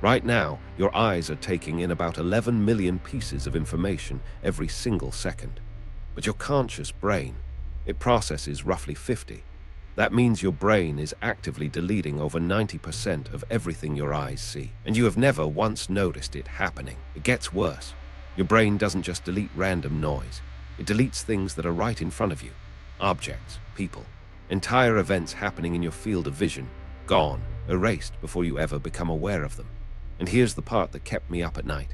Right now, your eyes are taking in about 11 million pieces of information every single second. But your conscious brain, it processes roughly 50. That means your brain is actively deleting over 90% of everything your eyes see. And you have never once noticed it happening. It gets worse. Your brain doesn't just delete random noise. It deletes things that are right in front of you. Objects, people, entire events happening in your field of vision, gone, erased before you ever become aware of them. And here's the part that kept me up at night.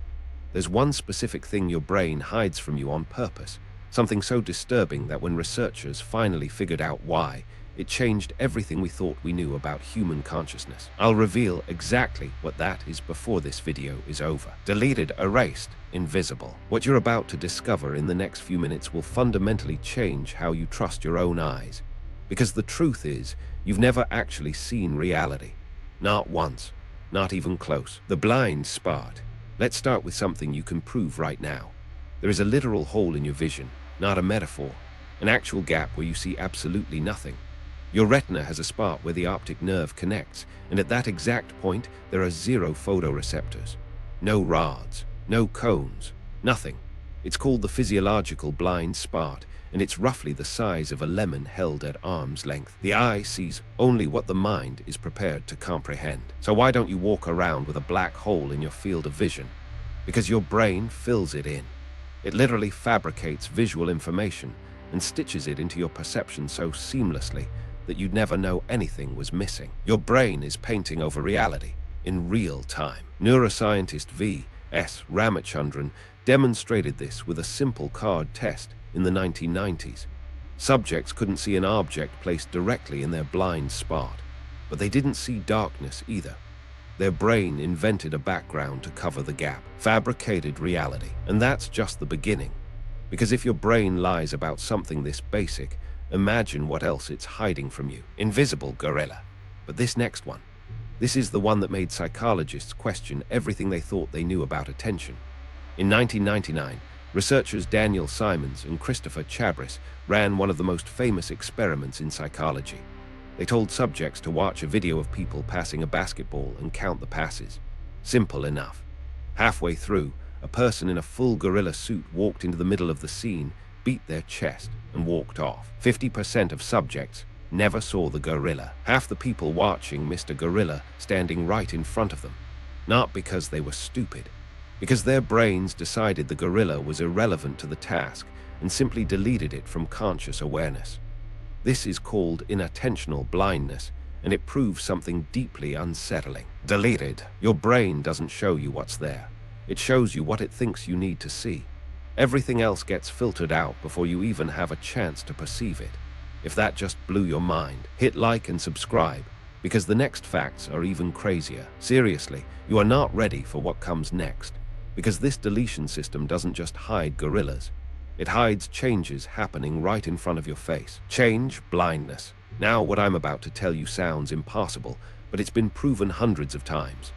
There's one specific thing your brain hides from you on purpose, something so disturbing that when researchers finally figured out why, it changed everything we thought we knew about human consciousness. I'll reveal exactly what that is before this video is over. Deleted, erased, invisible. What you're about to discover in the next few minutes will fundamentally change how you trust your own eyes. Because the truth is, you've never actually seen reality. Not once. Not even close. The blind spot. Let's start with something you can prove right now. There is a literal hole in your vision, not a metaphor. An actual gap where you see absolutely nothing. Your retina has a spot where the optic nerve connects, and at that exact point, there are 0 photoreceptors. No rods, no cones, nothing. It's called the physiological blind spot, and it's roughly the size of a lemon held at arm's length. The eye sees only what the mind is prepared to comprehend. So why don't you walk around with a black hole in your field of vision? Because your brain fills it in. It literally fabricates visual information and stitches it into your perception so seamlessly that you'd never know anything was missing. Your brain is painting over reality in real time. Neuroscientist V.S. Ramachandran demonstrated this with a simple card test in the 1990s. Subjects couldn't see an object placed directly in their blind spot, but they didn't see darkness either. Their brain invented a background to cover the gap, fabricated reality. And that's just the beginning. Because if your brain lies about something this basic, imagine what else it's hiding from you. Invisible gorilla. But this next one, this is the one that made psychologists question everything they thought they knew about attention. In 1999, researchers Daniel Simons and Christopher Chabris ran one of the most famous experiments in psychology. They told subjects to watch a video of people passing a basketball and count the passes. Simple enough. Halfway through, a person in a full gorilla suit walked into the middle of the scene, beat their chest, and walked off. 50% of subjects never saw the gorilla. Half the people watching missed a gorilla standing right in front of them. Not because they were stupid, because their brains decided the gorilla was irrelevant to the task and simply deleted it from conscious awareness. This is called inattentional blindness, and it proves something deeply unsettling. Deleted. Your brain doesn't show you what's there. It shows you what it thinks you need to see. Everything else gets filtered out before you even have a chance to perceive it. If that just blew your mind, hit like and subscribe, because the next facts are even crazier. Seriously, you are not ready for what comes next. Because this deletion system doesn't just hide gorillas. It hides changes happening right in front of your face. Change, blindness. Now what I'm about to tell you sounds impossible, but it's been proven hundreds of times.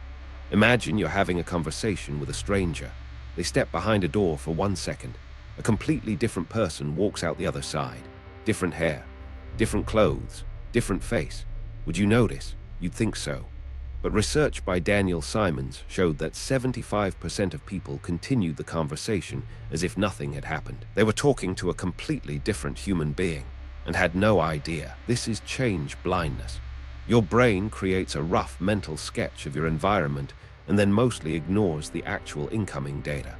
Imagine you're having a conversation with a stranger. They step behind a door for 1 second. A completely different person walks out the other side. Different hair, different clothes, different face. Would you notice? You'd think so. But research by Daniel Simons showed that 75% of people continued the conversation as if nothing had happened. They were talking to a completely different human being and had no idea. This is change blindness. Your brain creates a rough mental sketch of your environment and then mostly ignores the actual incoming data.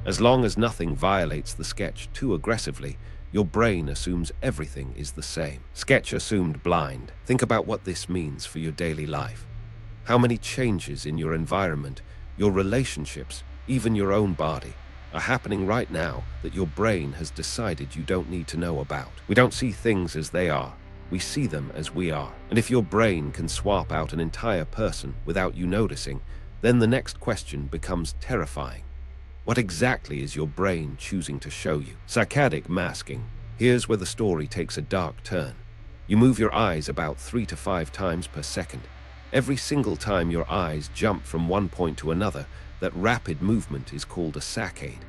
As long as nothing violates the sketch too aggressively, your brain assumes everything is the same. Sketch assumed blind. Think about what this means for your daily life. How many changes in your environment, your relationships, even your own body, are happening right now that your brain has decided you don't need to know about. We don't see things as they are. We see them as we are. And if your brain can swap out an entire person without you noticing, then the next question becomes terrifying. What exactly is your brain choosing to show you? Saccadic masking. Here's where the story takes a dark turn. You move your eyes about 3 to 5 times per second. Every single time your eyes jump from one point to another, that rapid movement is called a saccade.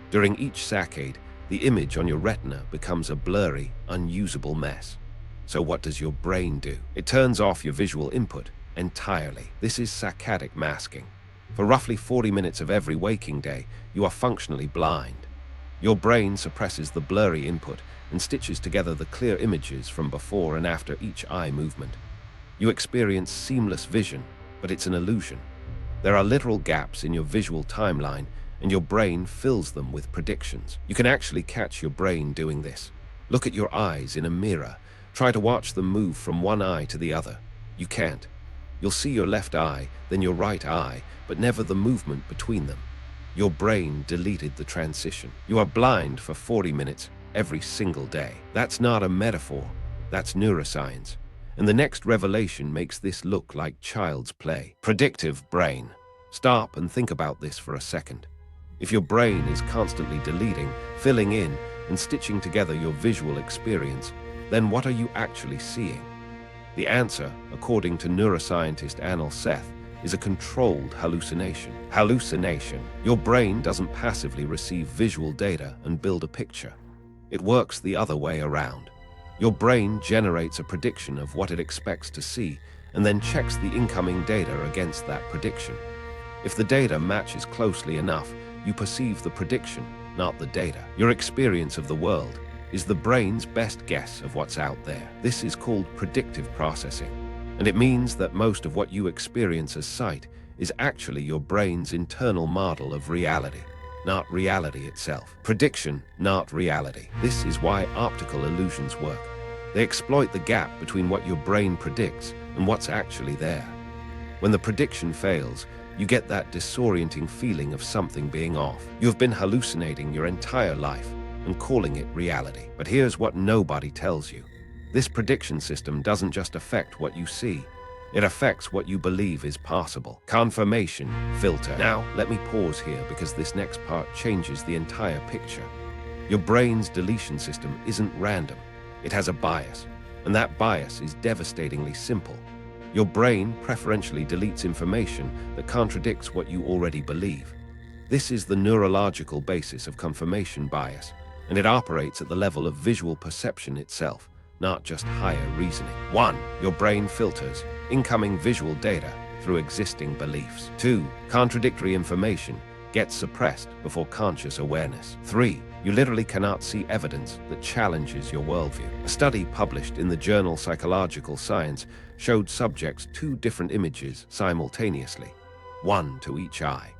During each saccade, the image on your retina becomes a blurry, unusable mess. So what does your brain do? It turns off your visual input entirely. This is saccadic masking. For roughly 40 minutes of every waking day, you are functionally blind. Your brain suppresses the blurry input and stitches together the clear images from before and after each eye movement. You experience seamless vision, but it's an illusion. There are literal gaps in your visual timeline, and your brain fills them with predictions. You can actually catch your brain doing this. Look at your eyes in a mirror. Try to watch them move from one eye to the other. You can't. You'll see your left eye, then your right eye, but never the movement between them. Your brain deleted the transition. You are blind for 40 minutes every single day. That's not a metaphor. That's neuroscience. And the next revelation makes this look like child's play. Predictive brain. Stop and think about this for a second. If your brain is constantly deleting, filling in, and stitching together your visual experience, then what are you actually seeing? The answer, according to neuroscientist Anil Seth, is a controlled hallucination. Hallucination. Your brain doesn't passively receive visual data and build a picture. It works the other way around. Your brain generates a prediction of what it expects to see and then checks the incoming data against that prediction. If the data matches closely enough, you perceive the prediction, not the data. Your experience of the world is the brain's best guess of what's out there. This is called predictive processing, and it means that most of what you experience as sight is actually your brain's internal model of reality, not reality itself. Prediction, not reality. This is why optical illusions work. They exploit the gap between what your brain predicts and what's actually there. When the prediction fails, you get that disorienting feeling of something being off. You've been hallucinating your entire life and calling it reality. But here's what nobody tells you. This prediction system doesn't just affect what you see. It affects what you believe is possible. Confirmation filter. Now, let me pause here because this next part changes the entire picture. Your brain's deletion system isn't random. It has a bias, and that bias is devastatingly simple. Your brain preferentially deletes information that contradicts what you already believe. This is the neurological basis of confirmation bias, and it operates at the level of visual perception itself, not just higher reasoning. 1. Your brain filters incoming visual data through existing beliefs. 2. Contradictory information gets suppressed before conscious awareness. 3. You literally cannot see evidence that challenges your worldview. A study published in the journal Psychological Science showed subjects 2 different images simultaneously, one to each eye.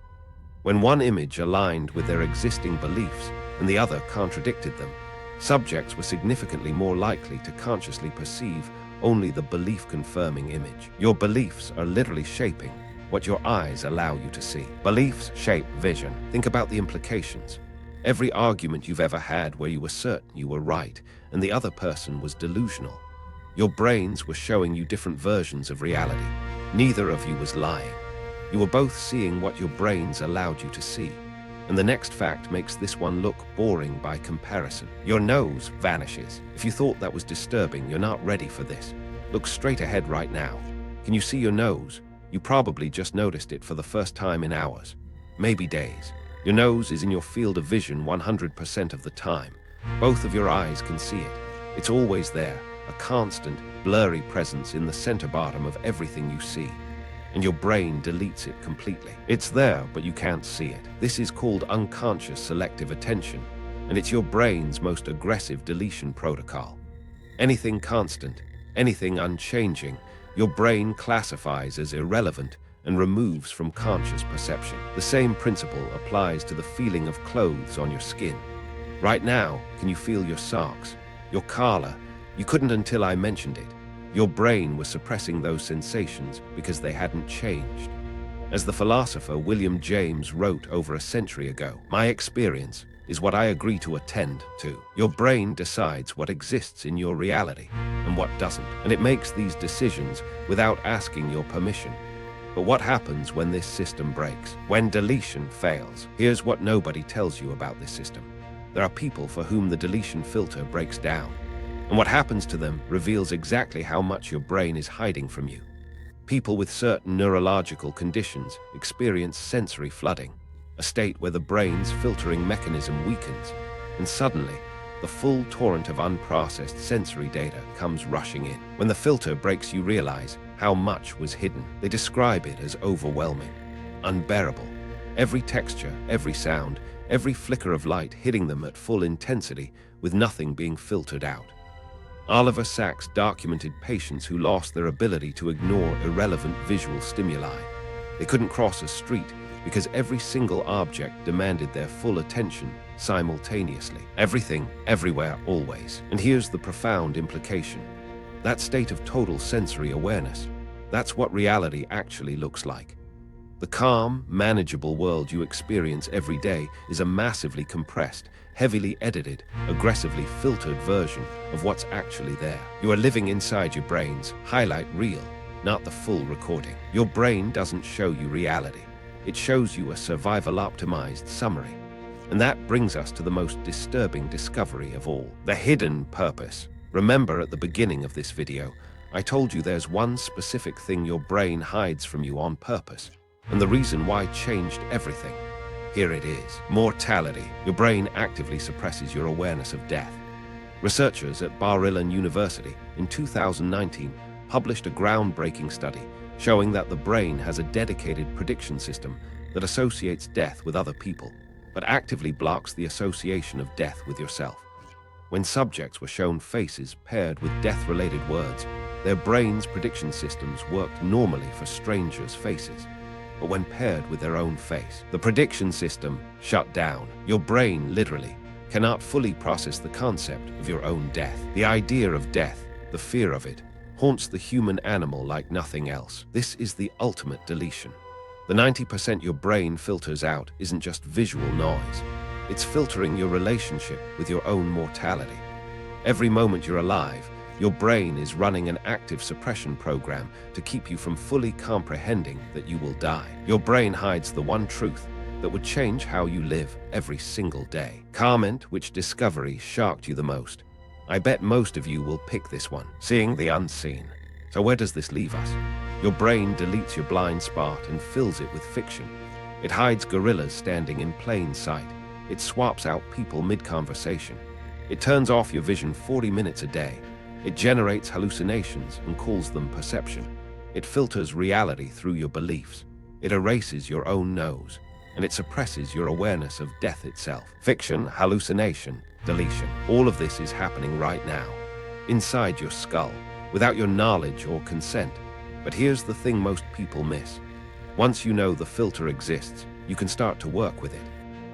When one image aligned with their existing beliefs and the other contradicted them, subjects were significantly more likely to consciously perceive only the belief-confirming image. Your beliefs are literally shaping what your eyes allow you to see. Beliefs shape vision. Think about the implications. Every argument you've ever had where you were certain you were right and the other person was delusional. Your brains were showing you different versions of reality. Neither of you was lying. You were both seeing what your brains allowed you to see. And the next fact makes this one look boring by comparison. Your nose vanishes. If you thought that was disturbing, you're not ready for this. Look straight ahead right now. Can you see your nose? You probably just noticed it for the first time in hours, maybe days. Your nose is in your field of vision 100% of the time. Both of your eyes can see it. It's always there, a constant, blurry presence in the center bottom of everything you see. And your brain deletes it completely. It's there, but you can't see it. This is called unconscious selective attention, and it's your brain's most aggressive deletion protocol. Anything constant, anything unchanging, your brain classifies as irrelevant and removes from conscious perception. The same principle applies to the feeling of clothes on your skin. Right now, can you feel your socks, your collar? You couldn't until I mentioned it. Your brain was suppressing those sensations because they hadn't changed. As the philosopher William James wrote over a century ago, "My experience is what I agree to attend to." Your brain decides what exists in your reality and what doesn't, and it makes these decisions without asking your permission. But what happens when this system breaks? When deletion fails? Here's what nobody tells you about this system. There are people for whom the deletion filter breaks down, and what happens to them reveals exactly how much your brain is hiding from you. People with certain neurological conditions experience sensory flooding, a state where the brain's filtering mechanism weakens, and suddenly, the full torrent of unprocessed sensory data comes rushing in. When the filter breaks, you realize how much was hidden. They describe it as overwhelming. unbearable. Every texture, every sound, every flicker of light hitting them at full intensity with nothing being filtered out. Oliver Sacks documented patients who lost their ability to ignore irrelevant visual stimuli. They couldn't cross a street because every single object demanded their full attention simultaneously. Everything, everywhere, always. And here's the profound implication. That state of total sensory awareness, that's what reality actually looks like. The calm, manageable world you experience every day is a massively compressed, heavily edited, aggressively filtered version of what's actually there. You are living inside your brain's highlight reel, not the full recording. Your brain doesn't show you reality. It shows you a survival-optimized summary. And that brings us to the most disturbing discovery of all, the hidden purpose. Remember at the beginning of this video, I told you there's one specific thing your brain hides from you on purpose, and the reason why changed everything. Here it is. Mortality. Your brain actively suppresses your awareness of death. Researchers at Bar-Ilan University in 2019 published a groundbreaking study showing that the brain has a dedicated prediction system that associates death with other people, but actively blocks the association of death with yourself. When subjects were shown faces paired with death-related words, their brain's prediction systems worked normally for strangers' faces. But when paired with their own face, the prediction system shut down. Your brain, literally, cannot fully process the concept of your own death. The idea of death, the fear of it, haunts the human animal like nothing else. This is the ultimate deletion. The 90% your brain filters out isn't just visual noise. It's filtering your relationship with your own mortality. Every moment you're alive, your brain is running an active suppression program to keep you from fully comprehending that you will die. Your brain hides the one truth that would change how you live every single day. Comment which discovery shocked you the most. I bet most of you will pick this one, seeing the unseen. So where does this leave us? Your brain deletes your blind spot and fills it with fiction. It hides gorillas standing in plain sight. It swaps out people mid-conversation. It turns off your vision 40 minutes a day. It generates hallucinations and calls them perception. It filters reality through your beliefs. It erases your own nose, and it suppresses your awareness of death itself. Fiction, hallucination, deletion. All of this is happening right now, inside your skull, without your knowledge or consent. But here's the thing most people miss. Once you know the filter exists, you can start to work with it.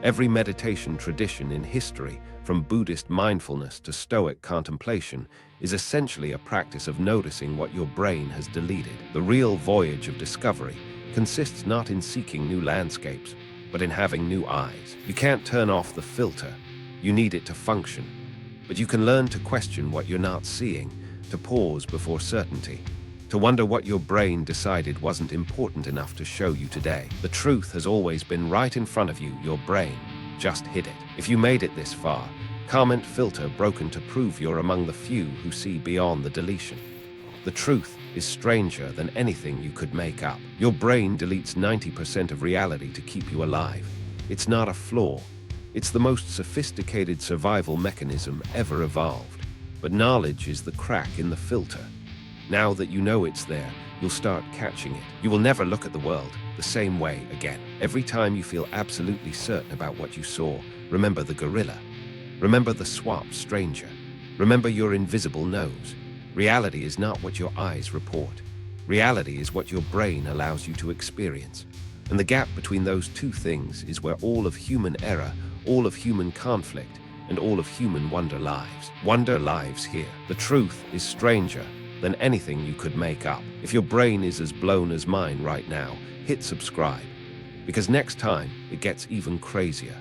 Every meditation tradition in history, from Buddhist mindfulness to Stoic contemplation, is essentially a practice of noticing what your brain has deleted. The real voyage of discovery consists not in seeking new landscapes, but in having new eyes. You can't turn off the filter. You need it to function. But you can learn to question what you're not seeing, to pause before certainty, to wonder what your brain decided wasn't important enough to show you today. The truth has always been right in front of you, your brain just hid it. If you made it this far, comment filter broken to prove you're among the few who see beyond the deletion. The truth is stranger than anything you could make up. Your brain deletes 90% of reality to keep you alive. It's not a flaw. It's the most sophisticated survival mechanism ever evolved. But knowledge is the crack in the filter. Now that you know it's there, you'll start catching it. You will never look at the world the same way again. Every time you feel absolutely certain about what you saw, remember the gorilla. Remember the swapped stranger. Remember your invisible nose. Reality is not what your eyes report. Reality is what your brain allows you to experience. And the gap between those two things is where all of human error, all of human conflict, and all of human wonder lives. Wonder lives here. The truth is stranger than anything you could make up. If your brain is as blown as mine right now, hit subscribe, because next time it gets even crazier.